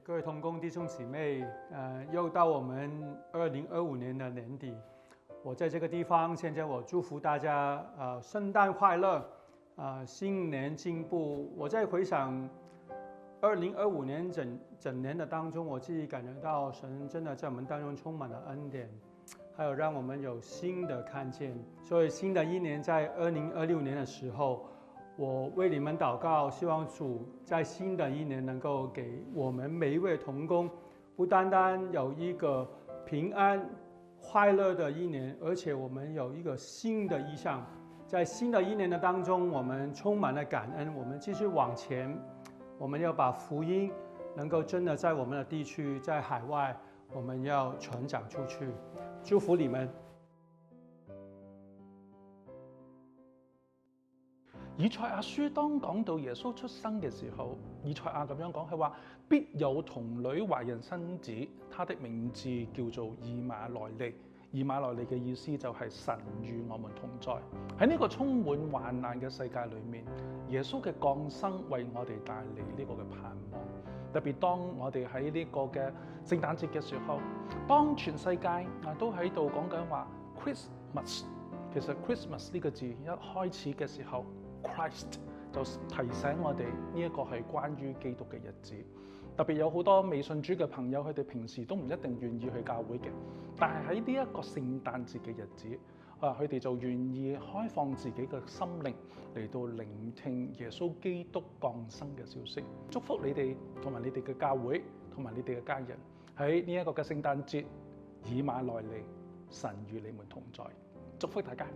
各位同工弟兄姊妹，又到我们2025年的年底，我在这个地方，现在我祝福大家，圣诞快乐，新年进步。我在回想2025年整年的当中，我自己感觉到神真的在我们当中充满了恩典，还有让我们有新的看见。所以新的一年在2026年的时候，我为你们祷告，希望主在新的一年能够给我们每一位同工，不单单有一个平安快乐的一年，而且我们有一个新的意向。在新的一年的当中，我们充满了感恩，我们继续往前，我们要把福音能够真的在我们的地区，在海外，我们要传讲出去。祝福你们。以賽亞書當講到耶穌出生嘅時候，以賽亞咁樣講，佢話必有童女懷孕生子，他的名字叫做以馬內利。以馬內利嘅意思就係神與我們同在。喺呢個充滿患難嘅世界裏面，耶穌嘅降生為我哋帶嚟呢個嘅盼望。特別當我哋喺呢個嘅聖誕節嘅時候，當全世界都喺度講緊話 Christmas， 其實 Christmas 呢個字一開始嘅時候， Christ 就提醒我哋呢一個係關於基督嘅日子。特別有好多未信主嘅朋友，佢哋平時都唔一定願意去教會嘅，但係喺呢一個聖誕節嘅日子，佢哋就願意開放自己嘅心靈嚟到聆聽耶穌基督降生嘅消息。祝福你哋同埋你哋嘅教會同埋你哋嘅家人喺呢一個嘅聖誕節，以馬內利，神與你們同在。祝福大家。